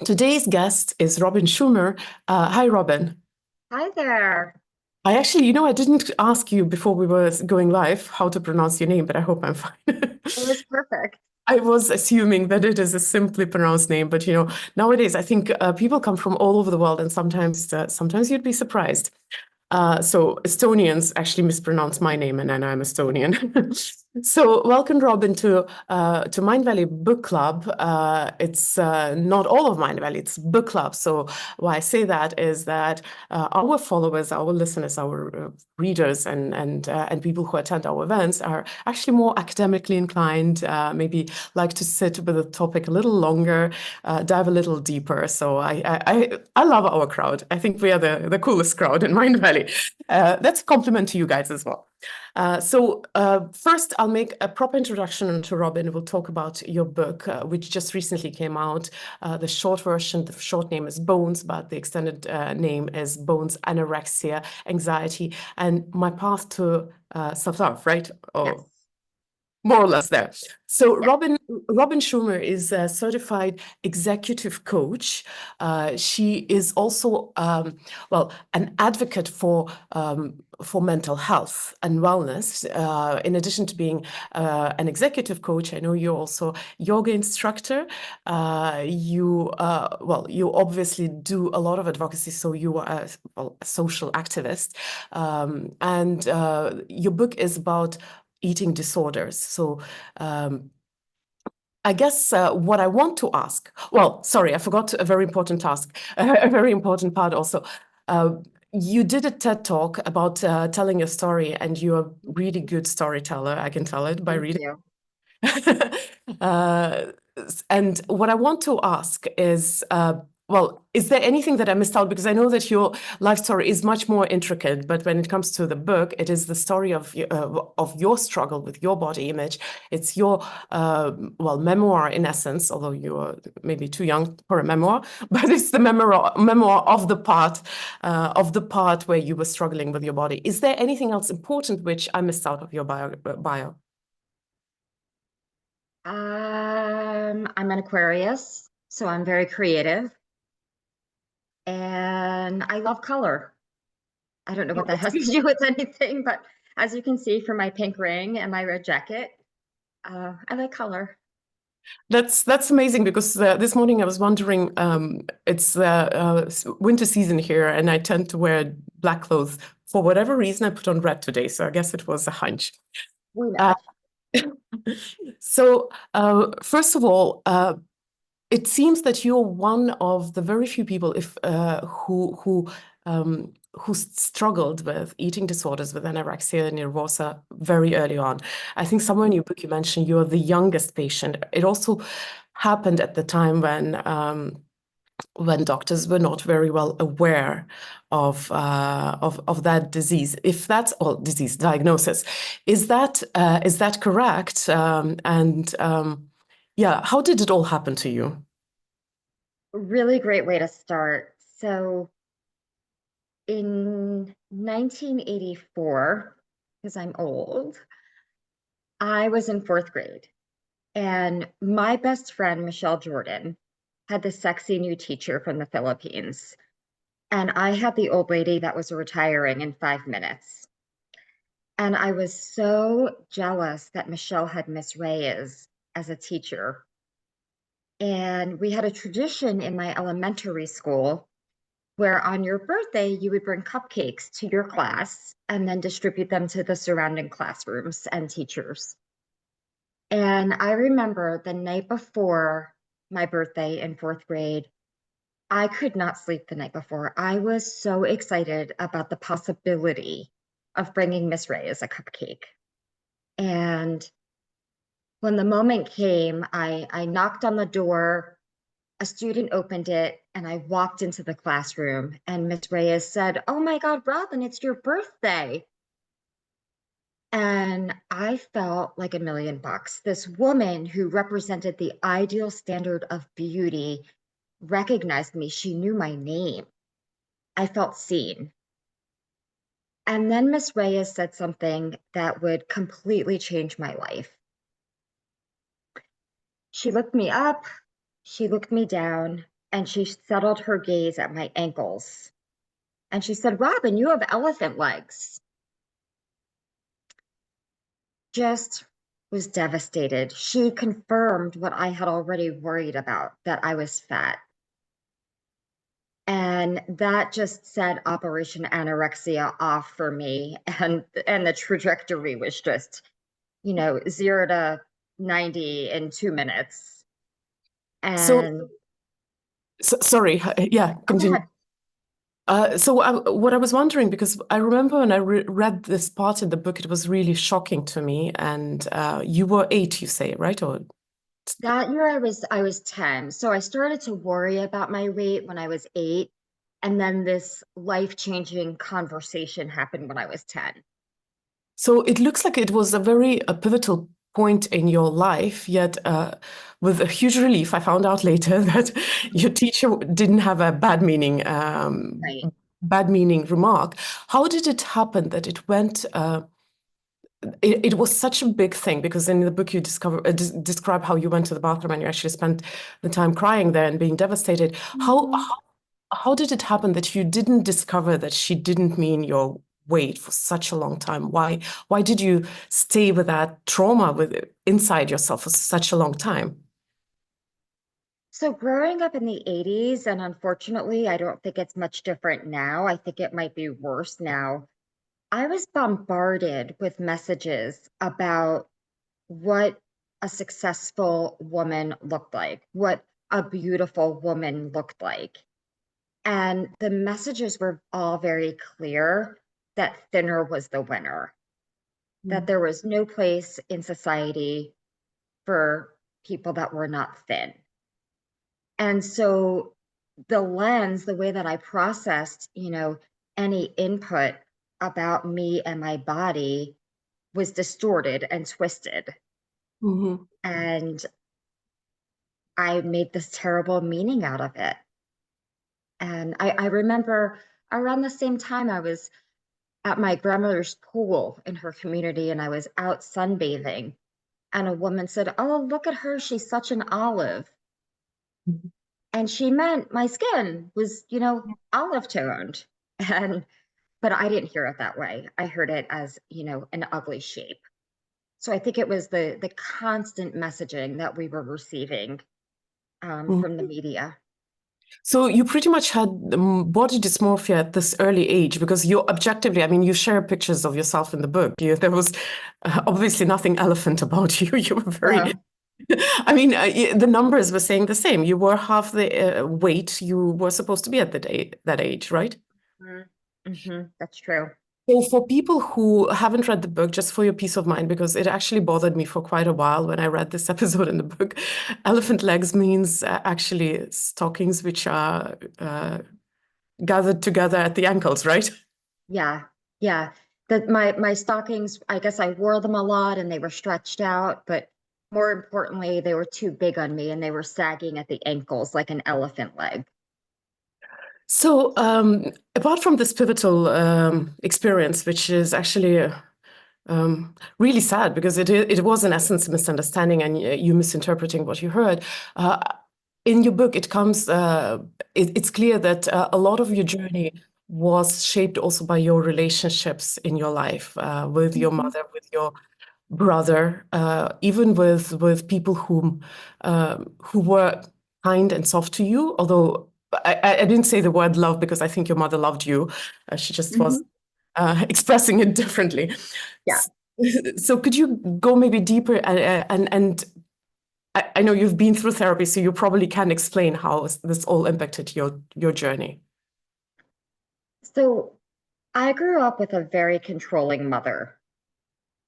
Today's guest is Robyn Shumer. Hi, Robyn. Hi there. I actually, I didn't ask you before we were going live how to pronounce your name, but I hope I'm fine. It was perfect. I was assuming that it is a simply pronounced name, but nowadays I think people come from all over the world, and sometimes you'd be surprised. So Estonians actually mispronounce my name, and then I'm Estonian. So welcome, Robyn, to Mindvalley Book Club. It's not all of Mindvalley; it's book club. So why I say that is that our followers, our listeners, our readers, and people who attend our events are actually more academically inclined. Maybe like to sit with a topic a little longer, dive a little deeper. So I love our crowd. I think we are the coolest crowd in Mindvalley. That's a compliment to you guys as well. First, I'll make a proper introduction to Robyn. We'll talk about your book, which just recently came out. The short version, the short name is Bones, but the extended name is Bones, Anorexia, Anxiety, and My Path to Self-Love, right? Yes. Oh, more or less there. So Yes. Robyn Shumer is a certified executive coach. She is also, an advocate for mental health and wellness. In addition to being an executive coach, I know you're also yoga instructor. You obviously do a lot of advocacy, so you are a social activist. And your book is about eating disorders. So I guess what I want to ask, well, sorry, I forgot a very important task, a very important part also. You did a TED talk about telling your story, and you're a really good storyteller. I can tell it by Thank reading. you. Uh, and what I want to ask is, is there anything that I missed out? Because I know that your life story is much more intricate, but when it comes to the book, it is the story of your struggle with your body image. It's your memoir in essence, although you're maybe too young for a memoir, but it's the memoir of the part where you were struggling with your body. Is there anything else important which I missed out of your bio? I'm an Aquarius, so I'm very creative and I love color. I don't know what that has to do with anything, but as you can see from my pink ring and my red jacket, I like color. That's amazing because this morning I was wondering, it's winter season here, and I tend to wear black clothes. For whatever reason, I put on red today, so I guess it was a hunch. We Uh, match. First of all, it seems that you're one of the very few people who struggled with eating disorders, with anorexia and nervosa very early on. I think somewhere in your book you mentioned you're the youngest patient. It also happened at the time when doctors were not very well aware of that disease. If that's all disease diagnosis, is that correct? Yeah, how did it all happen to you? Really great way to start. So in 1984, because I'm old, I was in fourth grade. And my best friend, Michelle Jordan, had this sexy new teacher from the Philippines. And I had the old lady that was retiring in 5 minutes. And I was so jealous that Michelle had Miss Reyes as a teacher. And we had a tradition in my elementary school where on your birthday, you would bring cupcakes to your class and then distribute them to the surrounding classrooms and teachers. And I remember the night before my birthday in fourth grade, I could not sleep the night before. I was so excited about the possibility of bringing Miss Ray as a cupcake. And when the moment came, I knocked on the door, a student opened it, and I walked into the classroom. And Miss Reyes said, "Oh my God, Robyn, it's your birthday." And I felt like $1,000,000. This woman who represented the ideal standard of beauty recognized me. She knew my name. I felt seen. And then Miss Reyes said something that would completely change my life. She looked me up, she looked me down, and she settled her gaze at my ankles. And she said, "Robyn, you have elephant legs." Just was devastated. She confirmed what I had already worried about, that I was fat. And that just set Operation Anorexia off for me. And the trajectory was just, 0 to 90 in 2 minutes. So, And sorry, yeah, oh, go continue. ahead. What I was wondering, because I remember when I read this part in the book, it was really shocking to me. And you were 8, you say, right? Or That year I was 10. So I started to worry about my weight when I was 8. And then this life-changing conversation happened when I was 10. so it looks like it was a pivotal point in your life, yet with a huge relief, I found out later that your teacher didn't have a Right. bad meaning remark. How did it happen that it went? It was such a big thing because in the book you describe how you went to the bathroom and you actually spent the time crying there and being devastated. How did it happen that you didn't discover that she didn't mean your weight for such a long time? Why did you stay with that trauma inside yourself for such a long time? So growing up in the 80s, and unfortunately, I don't think it's much different now. I think it might be worse now. I was bombarded with messages about what a successful woman looked like, what a beautiful woman looked like. And the messages were all very clear that thinner was the winner, that there was no place in society for people that were not thin. And so the way that I processed, any input about me and my body was distorted and twisted. Mhm. And I made this terrible meaning out of it. And I remember around the same time I was at my grandmother's pool in her community and I was out sunbathing. And a woman said, "Oh, look at her. She's such an olive." Mhm. And she meant my skin was, olive toned. And but I didn't hear it that way. I heard it as, an ugly shape. So I think it was the constant messaging that we were receiving Mhm. from the media. So you pretty much had body dysmorphia at this early age because you objectively, I mean, you share pictures of yourself in the book. There was obviously nothing elephant about you. You were very, No. I mean, the numbers were saying the same. You were half the weight you were supposed to be at that age, right? That's true. So for people who haven't read the book, just for your peace of mind, because it actually bothered me for quite a while when I read this episode in the book, elephant legs means actually stockings which are gathered together at the ankles, right? Yeah. Yeah. That my stockings, I guess I wore them a lot and they were stretched out, but more importantly, they were too big on me and they were sagging at the ankles like an elephant leg. So, apart from this pivotal experience, which is actually really sad because it was in essence a misunderstanding and you misinterpreting what you heard. Uh, in your book, it's clear that a lot of your journey was shaped also by your relationships in your life with your Mhm. mother, with your brother, even with people who were kind and soft to you. Although I didn't say the word love because I think your mother loved you. She just was Mhm. expressing it differently. Yeah. So could you go maybe deeper and I know you've been through therapy, so you probably can explain how this all impacted your journey. So I grew up with a very controlling mother.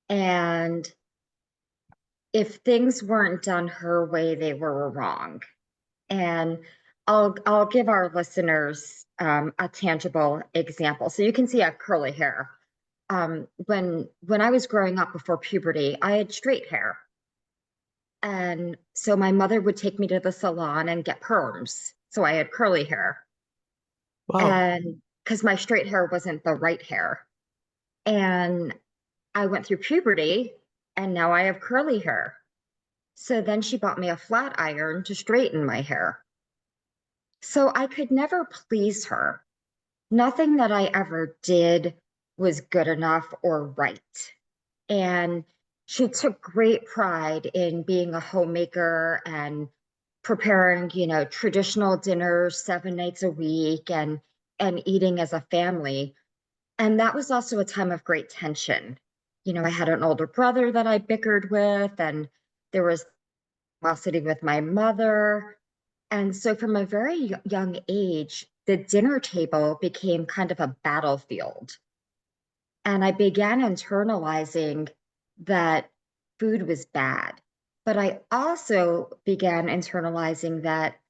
And if things weren't done her way, they were wrong. And I'll give our listeners a tangible example. So you can see I have curly hair. When I was growing up before puberty, I had straight hair. And so my mother would take me to the salon and get perms. So I had curly hair. Wow. And because my straight hair wasn't the right hair. And I went through puberty and now I have curly hair. So then she bought me a flat iron to straighten my hair. So I could never please her. Nothing that I ever did was good enough or right. And she took great pride in being a homemaker and preparing, traditional dinners 7 nights a week and eating as a family. And that was also a time of great tension. I had an older brother that I bickered with, and there was animosity with my mother. And so from a very young age, the dinner table became kind of a battlefield. And I began internalizing that food was bad. But I also began internalizing that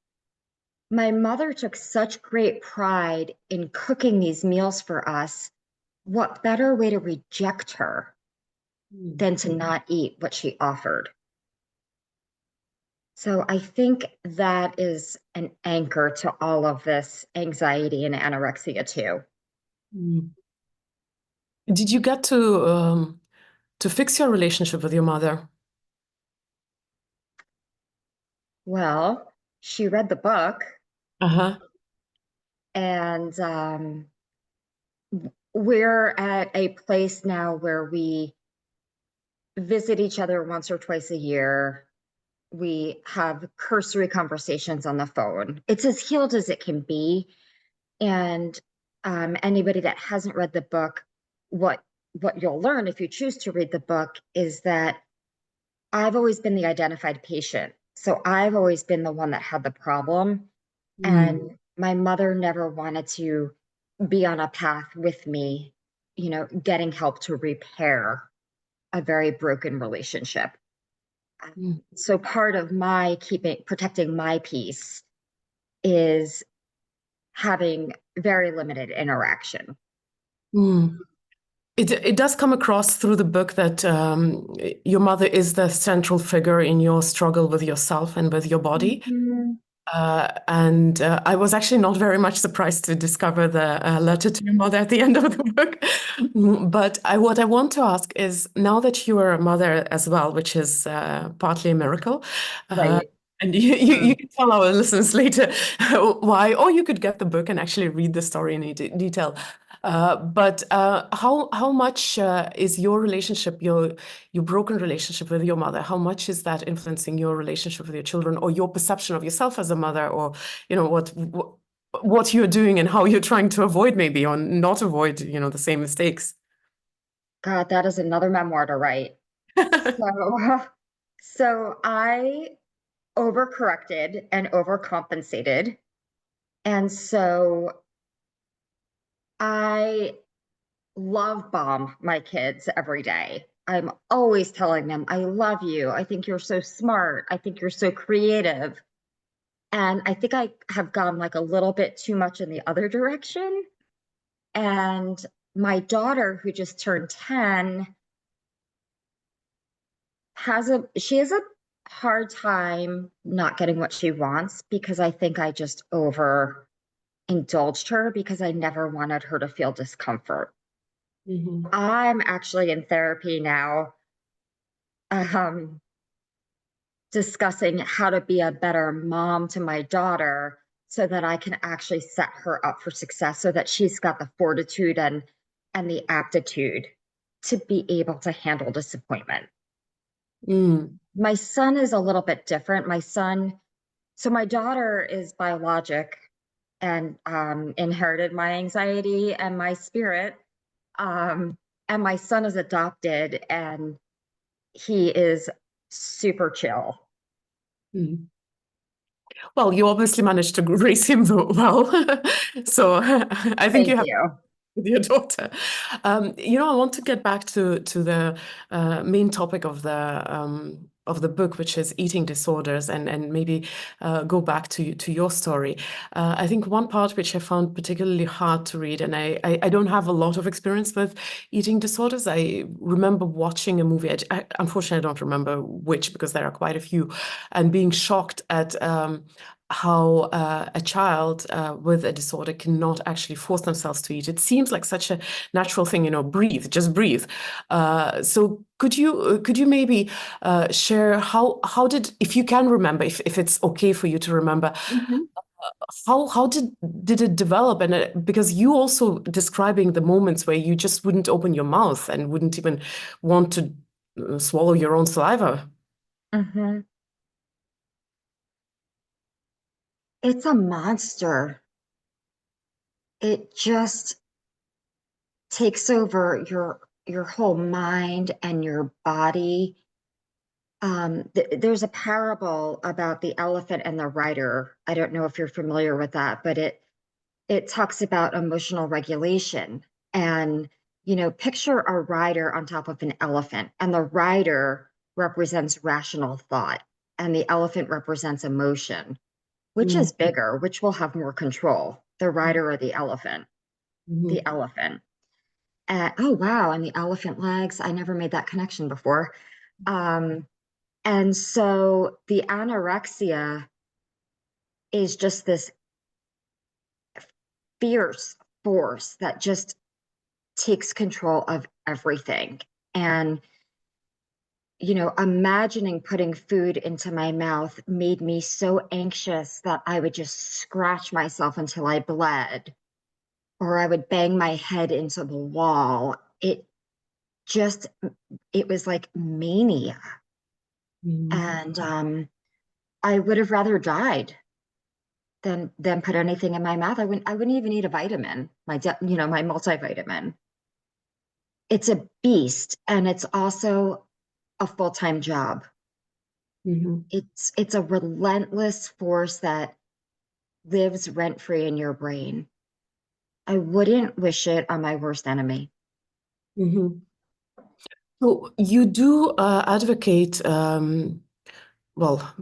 my mother took such great pride in cooking these meals for us. What better way to reject her than to not eat what she offered? So I think that is an anchor to all of this anxiety and anorexia too. Mm. Did you get to fix your relationship with your mother? Well, she read the book, Uh-huh. and we're at a place now where we visit each other once or twice a year. We have cursory conversations on the phone. It's as healed as it can be. And anybody that hasn't read the book, what you'll learn if you choose to read the book is that I've always been the identified patient. So I've always been the one that had the problem. Mm. And my mother never wanted to be on a path with me, getting help to repair a very broken relationship. Mm. So part of my protecting my peace is having very limited interaction. Mm. It does come across through the book that your mother is the central figure in your struggle with yourself and with your body. Mhm. And I was actually not very much surprised to discover the letter to your mother at the end of the book. But what I want to ask is, now that you are a mother as well, which is partly a miracle, Right. and you can tell our listeners later why, or you could get the book and actually read the story in detail. But how much is your relationship, your broken relationship with your mother, how much is that influencing your relationship with your children, or your perception of yourself as a mother, or what you're doing and how you're trying to avoid, maybe, or not avoid, the same mistakes? God, that is another memoir to write. So, so I overcorrected and overcompensated. And so I love bomb my kids every day. I'm always telling them, I love you. I think you're so smart. I think you're so creative. And I think I have gone like a little bit too much in the other direction. And my daughter, who just turned 10, she has a hard time not getting what she wants because I think I just over indulged her because I never wanted her to feel discomfort. Mhm. I'm actually in therapy now, um, discussing how to be a better mom to my daughter so that I can actually set her up for success so that she's got the fortitude and the aptitude to be able to handle disappointment. Mm. My son is a little bit different. So my daughter is biologic and inherited my anxiety and my spirit. And my son is adopted and he is super chill. Mm. Well, you obviously managed to raise him well. So I think you Thank have you. with your daughter. I want to get back to the main topic of the book, which is eating disorders, and maybe go back to your story. I think one part which I found particularly hard to read, and I don't have a lot of experience with eating disorders. I remember watching a movie. Unfortunately, I don't remember which, because there are quite a few, and being shocked at how a child with a disorder cannot actually force themselves to eat. It seems like such a natural thing, breathe, just breathe. So could you maybe share how did, if you can remember, if it's okay for you to remember, Mhm. How did it develop? And because you also describing the moments where you just wouldn't open your mouth and wouldn't even want to swallow your own saliva. Hmm. It's a monster. It just takes over your whole mind and your body. There's a parable about the elephant and the rider. I don't know if you're familiar with that, but it talks about emotional regulation. And, picture a rider on top of an elephant, and the rider represents rational thought, and the elephant represents emotion. Which Mm-hmm. is bigger? Which will have more control, the rider or the elephant? The elephant. Oh, wow. And the elephant legs. I never made that connection before. Um, and so the anorexia is just this fierce force that just takes control of everything. And, imagining putting food into my mouth made me so anxious that I would just scratch myself until I bled, or I would bang my head into the wall. Just, it was like mania. Mm-hmm. And I would have rather died than put anything in my mouth. I wouldn't even eat a vitamin, my multivitamin. It's a beast, and it's also a full-time job. Mm-hmm. It's a relentless force that lives rent-free in your brain. I wouldn't wish it on my worst enemy. Mm-hmm. So you do advocate, well,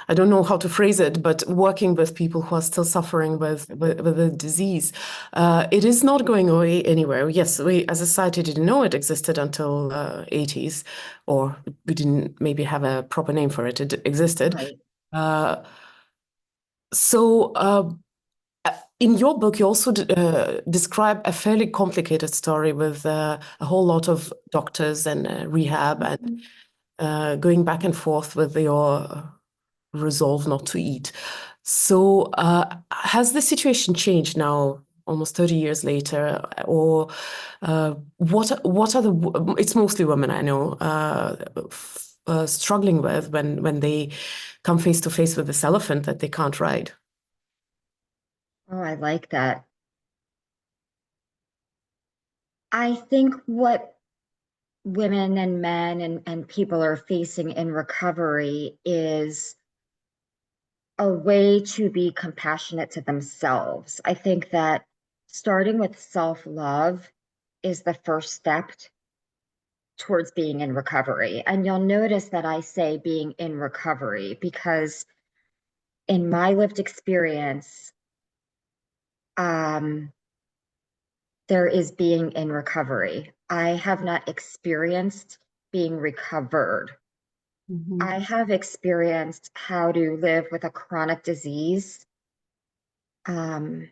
I don't know how to phrase it, but working with people who are still suffering with the disease. It is not going away anywhere. Yes, we as a society didn't know it existed until 80s, or we didn't maybe have a proper name for it. It existed. Right. Uh, so in your book, you also describe a fairly complicated story with a whole lot of doctors and rehab and going back and forth with your resolve not to eat. So, has the situation changed now, almost 30 years later, or what are the? It's mostly women I know struggling with when they come face to face with this elephant that they can't ride. Oh, I like that. I think what women and men and people are facing in recovery is a way to be compassionate to themselves. I think that starting with self-love is the first step towards being in recovery. And you'll notice that I say being in recovery because in my lived experience, um, there is being in recovery. I have not experienced being recovered. Mhm. I have experienced how to live with a chronic disease. Um,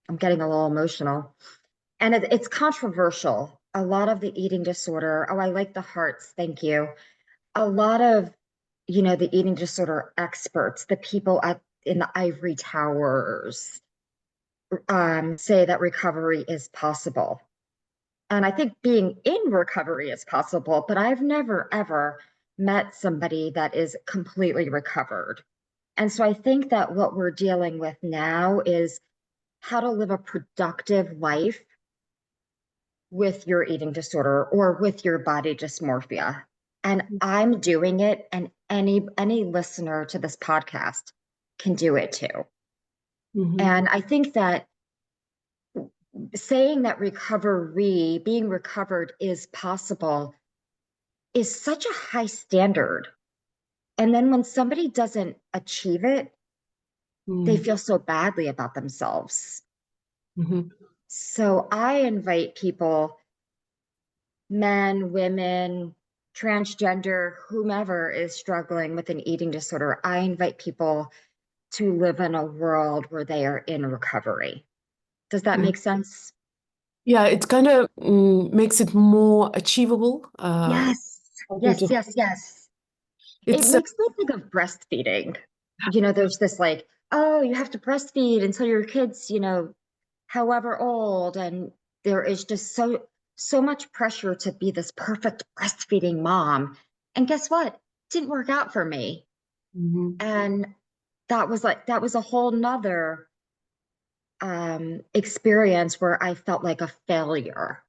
I'm getting a little emotional. And it's controversial. A lot of the eating disorder, oh, I like the hearts, thank you. A lot of, the eating disorder experts, the people in the ivory towers, say that recovery is possible. And I think being in recovery is possible, but I've never, ever met somebody that is completely recovered. And so I think that what we're dealing with now is how to live a productive life with your eating disorder or with your body dysmorphia. And I'm doing it, and any listener to this podcast can do it too. Mhm. And I think that saying that being recovered is possible is such a high standard. And then when somebody doesn't achieve it, they Mhm. feel so badly about themselves. Mhm. So I invite people, men, women, transgender, whomever is struggling with an eating disorder, I invite people to live in a world where they are in recovery. Does that Mhm. make sense? Yeah, it kind of makes it more achievable. Yes, Compared yes, to- yes, yes. It It's makes me think of breastfeeding. There's this like oh, you have to breastfeed until your kid's, however old. And there is just so much pressure to be this perfect breastfeeding mom. And guess what? Didn't work out for me. Mhm. And that was a whole nother experience where I felt like a failure.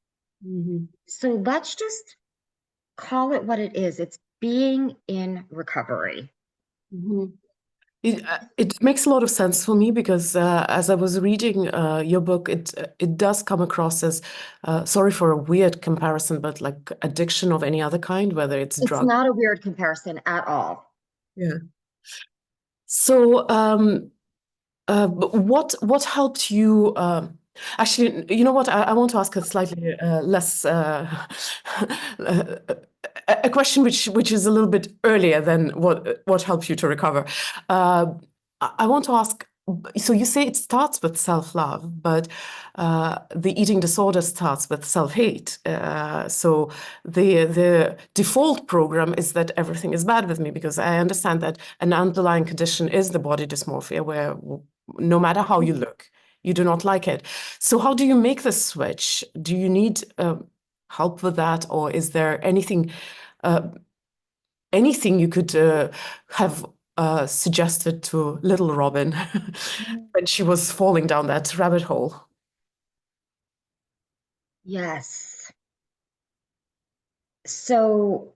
Mhm. So let's just call it what it is. It's being in recovery. Mhm. It makes a lot of sense for me because as I was reading your book, it does come across as, sorry for a weird comparison, but like addiction of any other kind, whether it's It's drug. not a weird comparison at all. Yeah. So, what helped you? Actually, you know what? I want to ask a slightly less a question which is a little bit earlier than what helped you to recover. I want to ask. So you say it starts with self-love, but the eating disorder starts with self-hate. So the default program is that everything is bad with me because I understand that an underlying condition is the body dysmorphia, where no matter how you look, you do not like it. So how do you make the switch? Do you need help with that, or is there uh, anything you could have suggested to little Robyn when she was falling down that rabbit hole? Yes. So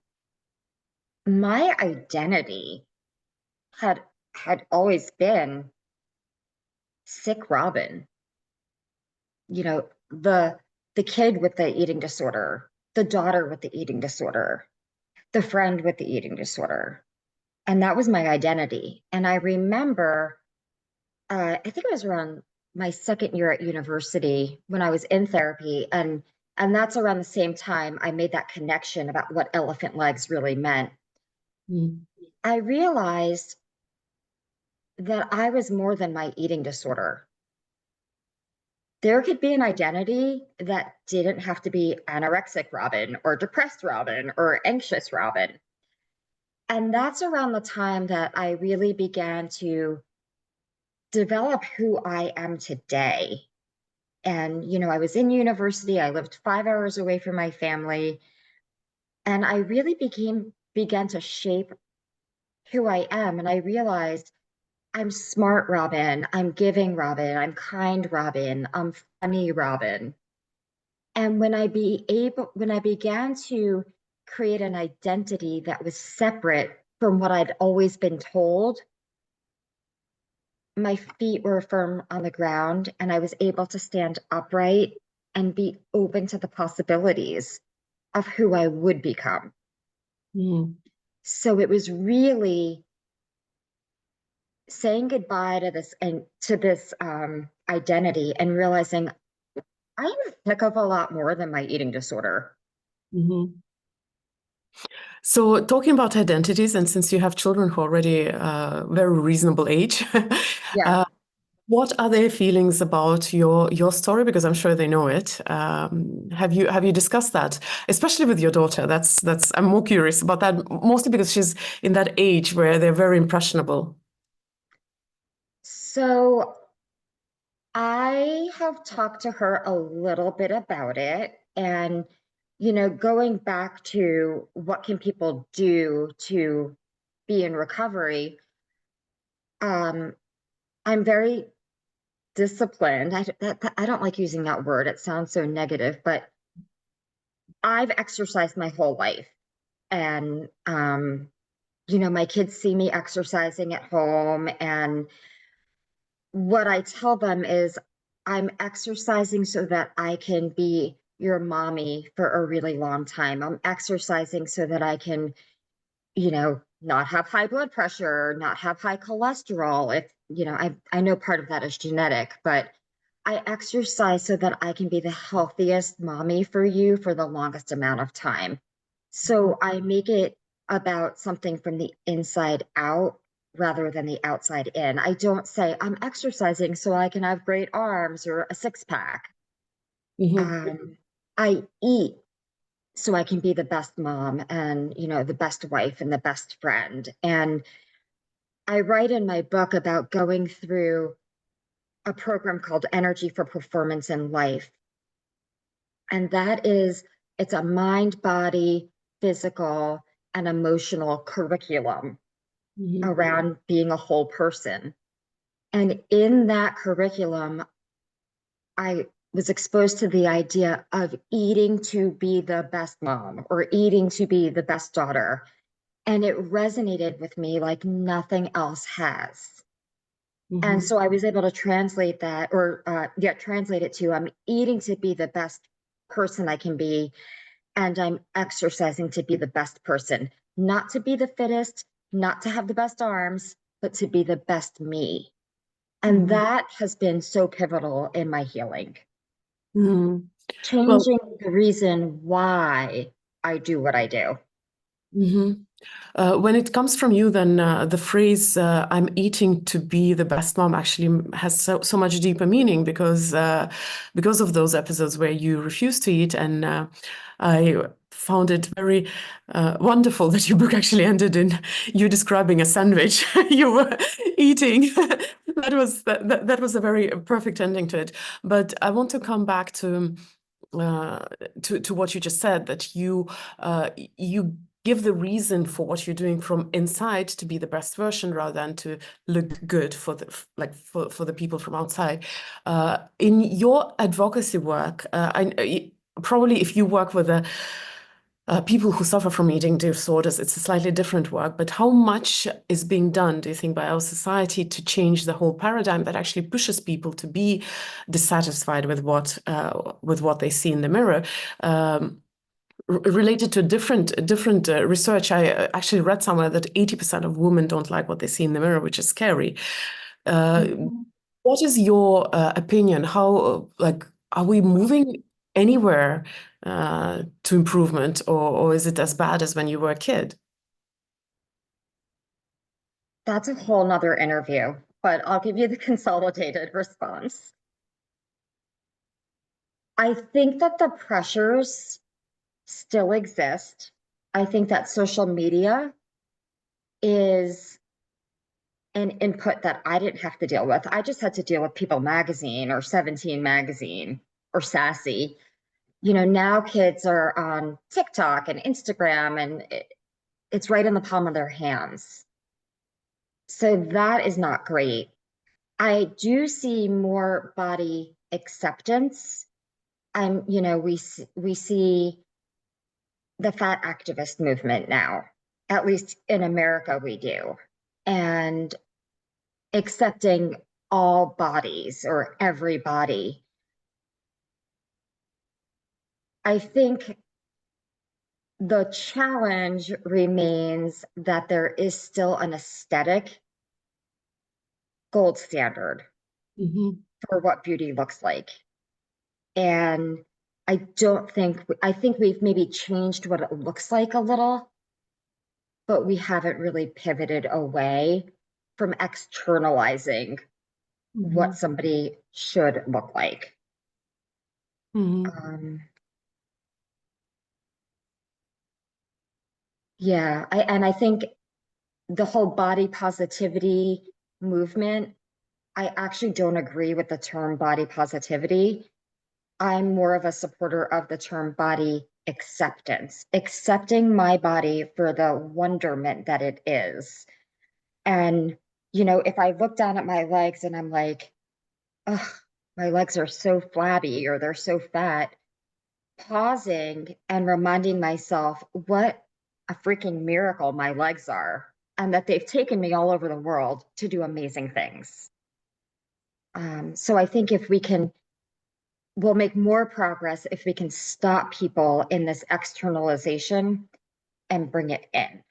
my identity had had always been sick Robyn, you know, the kid with the eating disorder, the daughter with the eating disorder, the friend with the eating disorder. And that was my identity. And I remember, I think it was around my second year at university when I was in therapy, and that's around the same time I made that connection about what elephant legs really meant. Mm. I realized that I was more than my eating disorder. There could be an identity that didn't have to be anorexic Robyn or depressed Robyn or anxious Robyn. And that's around the time that I really began to develop who I am today. And, I was in university, I lived 5 hours away from my family, and I really began to shape who I am. And I realized I'm smart Robyn, I'm giving Robyn, I'm kind Robyn, I'm funny Robyn. And when I began to create an identity that was separate from what I'd always been told, my feet were firm on the ground and I was able to stand upright and be open to the possibilities of who I would become. Mm. So it was really saying goodbye to this identity and realizing I'm a heck of a lot more than my eating disorder. Mhm. So talking about identities, and since you have children who are already very reasonable age, Yeah. uh, what are their feelings about your story? Because I'm sure they know it. Have you discussed that, especially with your daughter? That's I'm more curious about that, mostly because she's in that age where they're very impressionable. So I have talked to her a little bit about it. And, going back to what can people do to be in recovery, um, I'm very disciplined. I don't like using that word. It sounds so negative, but I've exercised my whole life. And, my kids see me exercising at home. And what I tell them is I'm exercising so that I can be your mommy for a really long time. I'm exercising so that I can, not have high blood pressure, not have high cholesterol. If, I know part of that is genetic, but I exercise so that I can be the healthiest mommy for you for the longest amount of time. So I make it about something from the inside out rather than the outside in. I don't say I'm exercising so I can have great arms or a six pack. Mhm. I eat so I can be the best mom and, the best wife and the best friend. And I write in my book about going through a program called Energy for Performance in Life. And it's a mind, body, physical, and emotional curriculum around being a whole person. And in that curriculum, I was exposed to the idea of eating to be the best mom or eating to be the best daughter. And it resonated with me like nothing else has. And so I was able to translate that translate it to I'm eating to be the best person I can be. And I'm exercising to be the best person, not to be the fittest, not to have the best arms, but to be the best me. And that has been so pivotal in my healing. Well, Changing the reason why I do what I do. When it comes from you, then the phrase "I'm eating to be the best mom" actually has so much deeper meaning because of those episodes where you refused to eat, and I found it very wonderful that your book actually ended in you describing a sandwich you were eating. That was a very perfect ending to it. But I want to come back to what you just said, that you give the reason for what you're doing from inside to be the best version rather than to look good for the people from outside. In your advocacy work, probably if you work with people who suffer from eating disorders, it's a slightly different work. But how much is being done, do you think, by our society to change the whole paradigm that actually pushes people to be dissatisfied with what they see in the mirror? Related to different research, I actually read somewhere that 80% of women don't like what they see in the mirror, which is scary. What is your opinion? How are we moving anywhere to improvement, or is it as bad as when you were a kid? That's a whole nother interview, but I'll give you the consolidated response. I think that the pressures still exist. I think that social media is an input that I didn't have to deal with. I just had to deal with People Magazine or 17 Magazine or Sassy. Now kids are on TikTok and Instagram, and it's right in the palm of their hands. So that is not great. I do see more body acceptance. We see the fat activist movement now, at least in America, we do. And accepting all bodies or every body. I think the challenge remains that there is still an aesthetic gold standard for what beauty looks like. And I think we've maybe changed what it looks like a little, but we haven't really pivoted away from externalizing what somebody should look like. Yeah, I think the whole body positivity movement, I actually don't agree with the term body positivity. I'm more of a supporter of the term body acceptance, accepting my body for the wonderment that it is. And, if I look down at my legs and I'm like, oh, my legs are so flabby or they're so fat, pausing and reminding myself what a freaking miracle my legs are and that they've taken me all over the world to do amazing things. So I think we'll make more progress if we can stop people in this externalization and bring it in.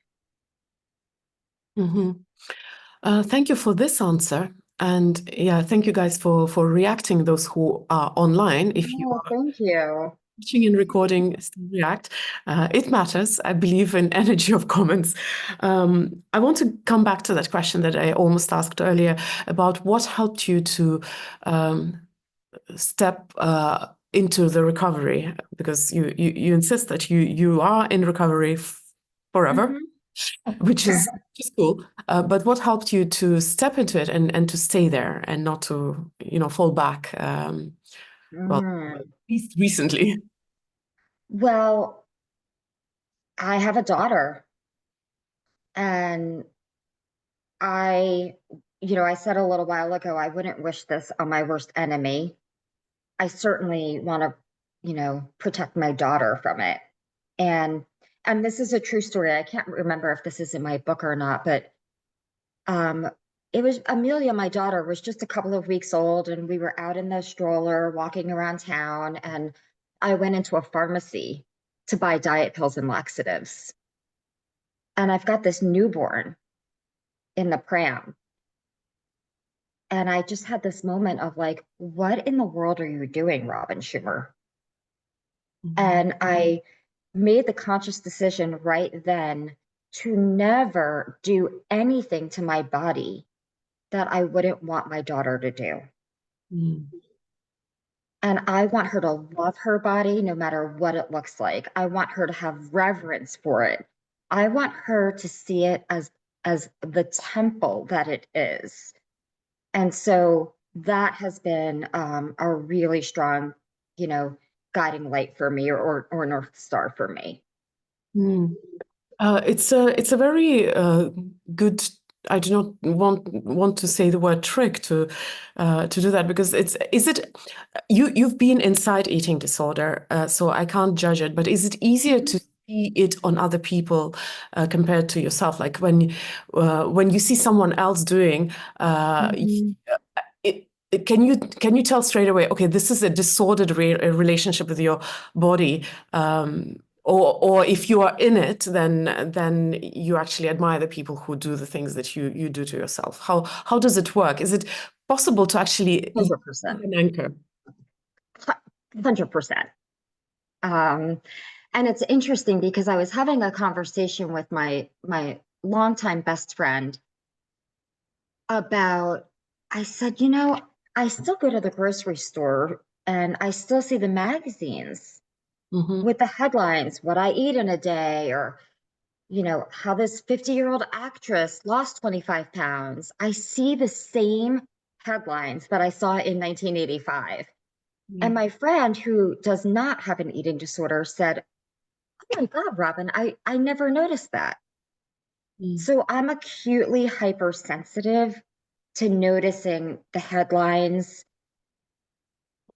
Thank you for this answer. And yeah, thank you guys for reacting, those who are online. If you are Thank you. watching and recording, still react. It matters. I believe in energy of comments. I want to come back to that question that I almost asked earlier about what helped you to step into the recovery, because you insist that you are in recovery forever. which is cool. But what helped you to step into it and to stay there and not to, fall back? Well, at Mm. least recently. Well, I have a daughter, and I said a little while ago, I wouldn't wish this on my worst enemy. I certainly want to, protect my daughter from it. And and this is a true story. I can't remember if this is in my book or not, but um it was Amelia, my daughter, was just a couple of weeks old, and we were out in the stroller walking around town, and I went into a pharmacy to buy diet pills and laxatives. And I've got this newborn in the pram. And I just had this moment of like, what in the world are you doing, Robyn Shumer? Mhm. And I made the conscious decision right then to never do anything to my body that I wouldn't want my daughter to do. Mm. And I want her to love her body no matter what it looks like. I want her to have reverence for it. I want her to see it as the temple that it is. And so that has been a really strong, you know, guiding light for me, or North Star for me. Mm. It's a very good. I do not want to say the word trick to do that, because is it you've been inside eating disorder, so I can't judge it. But is it easier Mhm. to see it on other people compared to yourself? Like when you see someone else doing, Mhm. can you tell straight away? Okay, this is a disordered relationship with your body. Or if you are in it, then you actually admire the people who do the things that you do to yourself. How does it work? Is it possible to actually leave 100%. an anchor? 100%. Um, and it's interesting because I was having a conversation with my longtime best friend about, I said, I still go to the grocery store and I still see the magazines Hmm. with the headlines, what I eat in a day, or, how this 50-year-old actress lost 25 pounds. I see the same headlines that I saw in 1985. And my friend, who does not have an eating disorder, said, "Oh my God, Robyn, I never noticed that." Mm. So I'm acutely hypersensitive to noticing the headlines,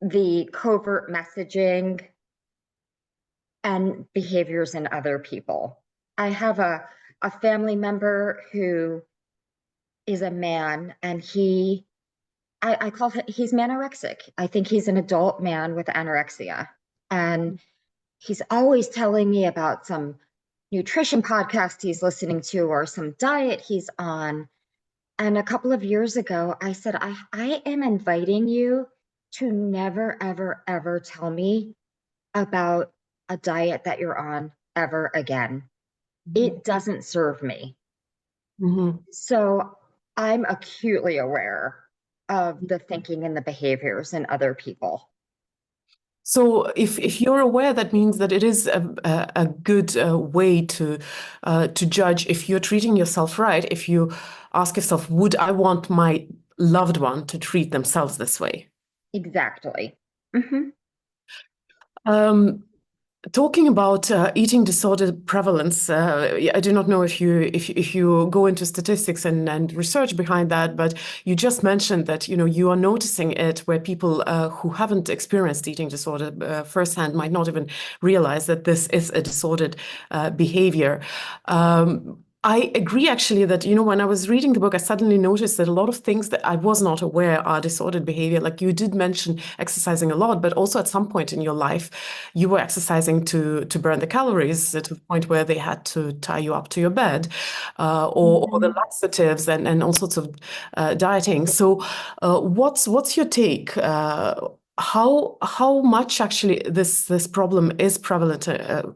the covert messaging, and behaviors in other people. I have a family member who is a man, and I call him, he's manorexic. I think he's an adult man with anorexia. And he's always telling me about some nutrition podcast he's listening to or some diet he's on. And a couple of years ago, I said, I am inviting you to never, ever, ever tell me about a diet that you're on ever again. Mhm. It doesn't serve me. Mhm. So I'm acutely aware of the thinking and the behaviors in other people. So if you're aware, that means that it is a good way to judge if you're treating yourself right. If you ask yourself, would I want my loved one to treat themselves this way? Exactly. Hmm. Um, Talking about eating disorder prevalence, I do not know if you go into statistics and research behind that, but you just mentioned that you are noticing it where people who haven't experienced eating disorder firsthand might not even realize that this is a disordered behavior. I agree actually that, when I was reading the book, I suddenly noticed that a lot of things that I was not aware are disordered behavior. Like you did mention exercising a lot, but also at some point in your life, you were exercising to burn the calories to the point where they had to tie you up to your bed, or the Hmm. laxatives and all sorts of dieting. So, what's your take? How much actually this problem is prevalent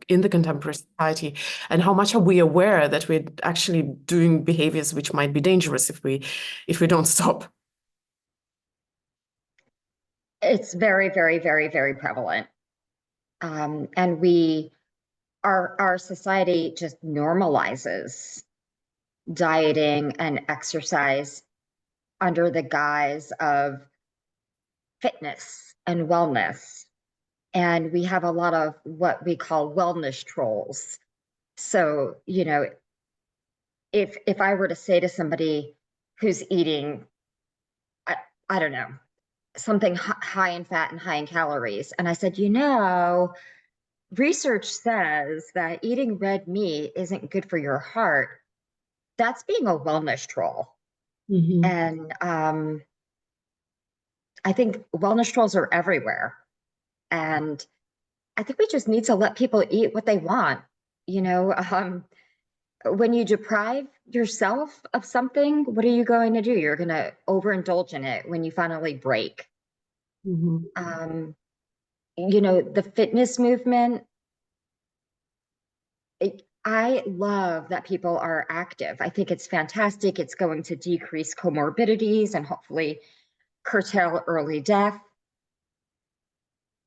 in the contemporary society, and how much are we aware that we're actually doing behaviors which might be dangerous if we don't stop? It's very, very, very, very prevalent. And we our society just normalizes dieting and exercise under the guise of fitness and wellness. And we have a lot of what we call wellness trolls. So, you know, if I were to say to somebody who's eating, I don't know, something high in fat and high in calories, and I said, you know, research says that eating red meat isn't good for your heart, that's being a wellness troll. Mm-hmm. And I think wellness trolls are everywhere. And I think we just need to let people eat what they want. You know, when you deprive yourself of something, what are you going to do? You're going to overindulge in it when you finally break. Mm-hmm. You know, the fitness movement, I love that people are active. I think it's fantastic. It's going to decrease comorbidities and hopefully curtail early death.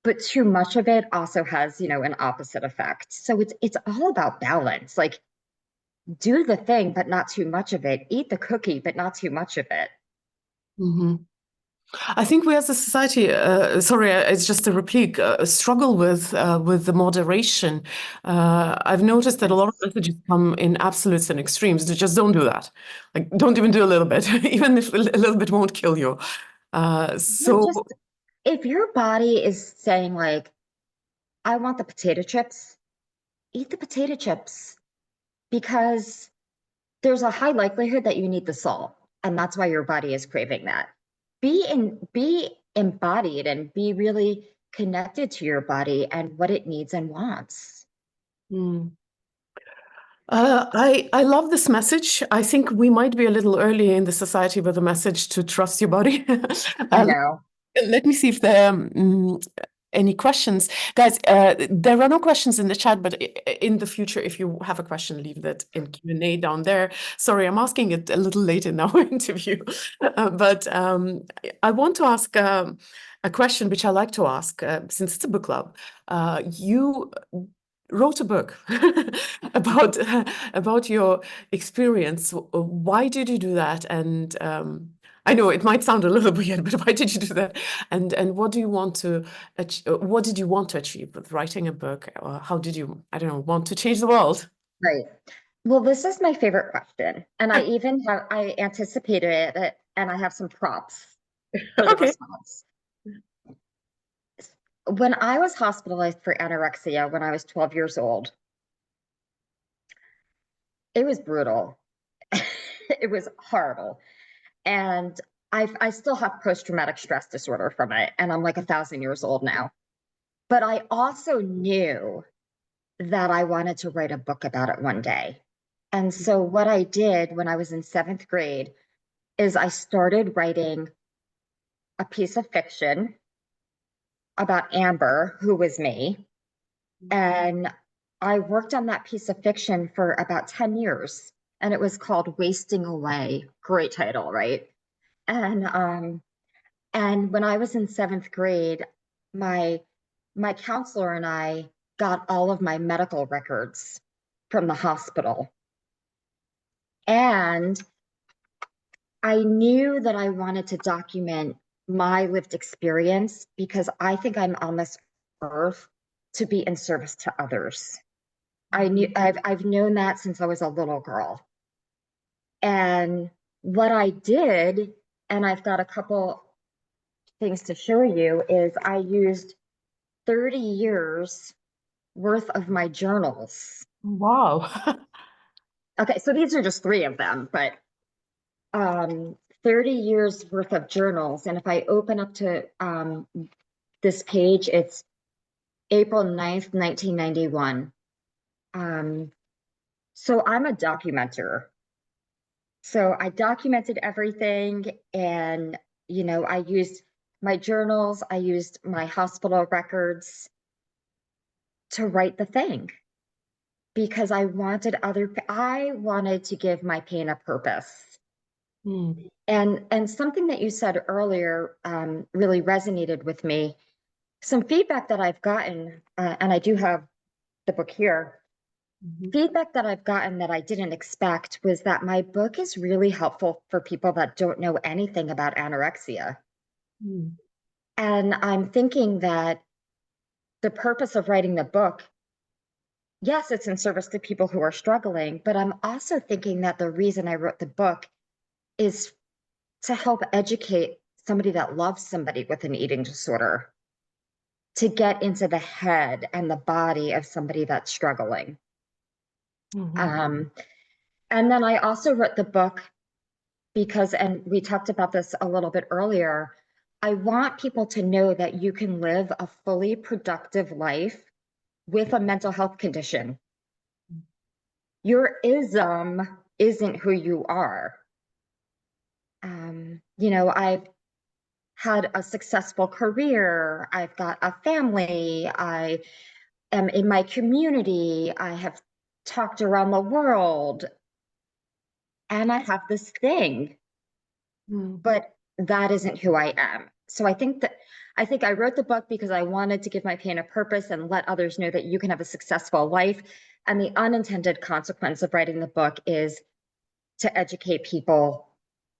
But too much of it also has, you know, an opposite effect. So it's all about balance. Like, do the thing, but not too much of it. Eat the cookie, but not too much of it. Mm-hmm. I think we as a society, it's just a replique, struggle with the moderation. I've noticed that a lot of messages come in absolutes and extremes. Just don't do that. Like, don't even do a little bit, even if a little bit won't kill you. So, Just if your body is saying like, I want the potato chips, eat the potato chips because there's a high likelihood that you need the salt, and that's why your body is craving that. Be embodied and be really connected to your body and what it needs and wants. mm. I love this message. I think we might be a little early in the society with the message to trust your body. I know. Let me see if there are any questions. Guys, there are no questions in the chat, but in the future, if you have a question, leave that in Q&A down there. Sorry, I'm asking it a little late in our interview. But I want to ask a question which I like to ask, since it's a book club. You wrote a book about your experience. Why did you do that? And I know it might sound a little weird, but why did you do that? And what do you want to what did you want to achieve with writing a book? Or how did you, I don't know, want to change the world? Right. Well, this is my favorite question. And I anticipated it and I have some props for the Okay. response. When I was hospitalized for anorexia when I was 12 years old, it was brutal. It was horrible. And I still have post-traumatic stress disorder from it. And I'm like 1,000 years old now. But I also knew that I wanted to write a book about it one day. And so what I did when I was in 7th grade is I started writing a piece of fiction about Amber, who was me. And I worked on that piece of fiction for about 10 years. And it was called Wasting Away. Great title, right? And when I was in 7th grade, my my counselor and I got all of my medical records from the hospital. And I knew that I wanted to document my lived experience because I think I'm on this earth to be in service to others. I've known that since I was a little girl. And what I did, and I've got a couple things to show you, is I used 30 years worth of my journals. Wow. Okay, so these are just 3 of them, but 30 years worth of journals. And if I open up to this page, it's April 9th, 1991. So I'm a documenter. So I documented everything, and, you know, I used my journals, I used my hospital records to write the thing because I wanted to give my pain a purpose. Mm. And something that you said earlier really resonated with me. Some feedback that I've gotten, and I do have the book here, Mhm. Feedback that I've gotten that I didn't expect was that my book is really helpful for people that don't know anything about anorexia. Mm. And I'm thinking that the purpose of writing the book, yes, it's in service to people who are struggling, but I'm also thinking that the reason I wrote the book is to help educate somebody that loves somebody with an eating disorder to get into the head and the body of somebody that's struggling. Mhm. Um, and then I also wrote the book because, and we talked about this a little bit earlier, I want people to know that you can live a fully productive life with a mental health condition. Your ism isn't who you are. I've had a successful career. I've got a family. I am in my community. I have talked around the world and I have this thing, Mm. but that isn't who I am. So I think I wrote the book because I wanted to give my pain a purpose and let others know that you can have a successful life. And the unintended consequence of writing the book is to educate people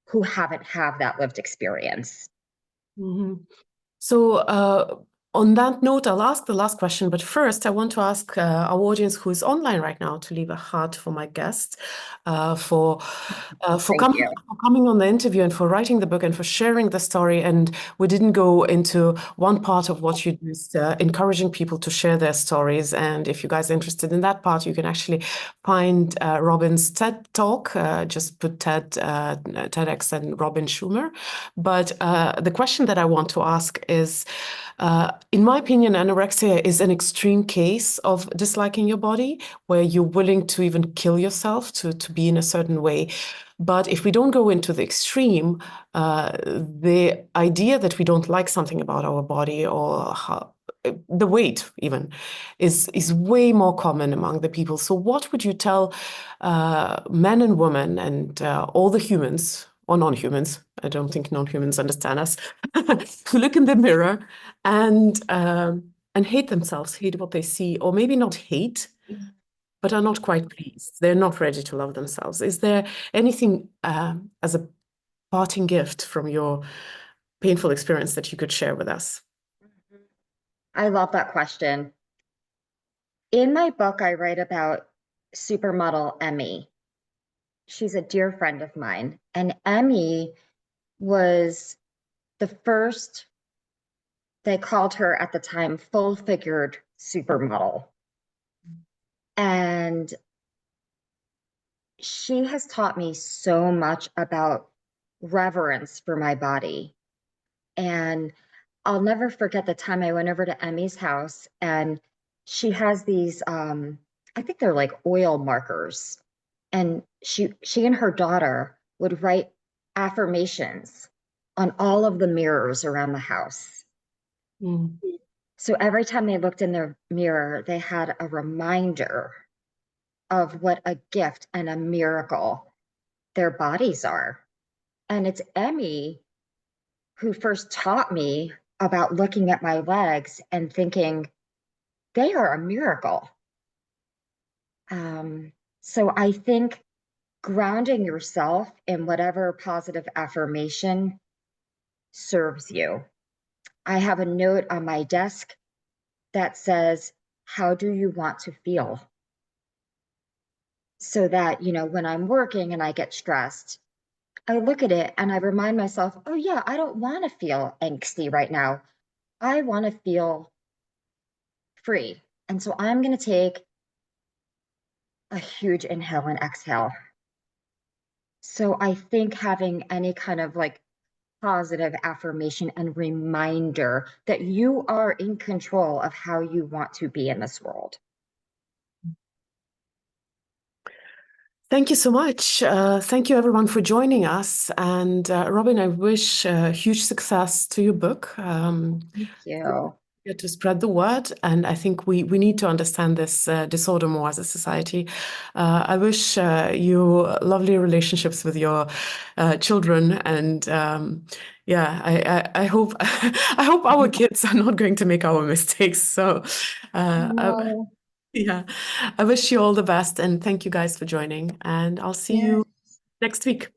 who haven't had that lived experience. Mhm. So, on that note, I'll ask the last question, but first, I want to ask our audience who is online right now to leave a heart for my guest, uh, for Thank you. for coming on the interview and for writing the book and for sharing the story. And we didn't go into one part of what you do, is encouraging people to share their stories. And if you guys are interested in that part, you can actually find Robyn's TED Talk. Just put TEDx and Robyn Shumer. But the question that I want to ask is, in my opinion, anorexia is an extreme case of disliking your body, where you're willing to even kill yourself to be in a certain way. But if we don't go into the extreme, the idea that we don't like something about our body or the weight even is way more common among the people. So what would you tell men and women and all the humans or non-humans, I don't think non-humans understand us, who look in the mirror and hate themselves, hate what they see, or maybe not hate, but are not quite pleased. They're not ready to love themselves. Is there anything as a parting gift from your painful experience that you could share with us? I love that question. In my book, I write about supermodel Emmy. She's a dear friend of mine. And Emmy was the first, they called her at the time, full figured supermodel. And she has taught me so much about reverence for my body. And I'll never forget the time I went over to Emmy's house and she has these, I think they're like oil markers. And she and her daughter would write affirmations on all of the mirrors around the house. Mm. So every time they looked in their mirror, they had a reminder of what a gift and a miracle their bodies are. And it's Emmy who first taught me about looking at my legs and thinking, they are a miracle. So I think grounding yourself in whatever positive affirmation serves you. I have a note on my desk that says, how do you want to feel? So that, when I'm working and I get stressed, I look at it and I remind myself, oh, yeah, I don't want to feel angsty right now. I want to feel free. And so I'm going to take a huge inhale and exhale. So I think having any kind of like positive affirmation and reminder that you are in control of how you want to be in this world. Thank you so much. Thank you, everyone, for joining us. And Robyn, I wish huge success to your book. Thank you. Yeah, to spread the word. And I think we need to understand this disorder more as a society. I wish you lovely relationships with your children. And yeah, I hope I hope our kids are not going to make our mistakes. So No. Yeah. I wish you all the best and thank you guys for joining. And I'll see Yeah. you next week.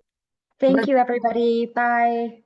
Bye. Thank you, everybody. Bye.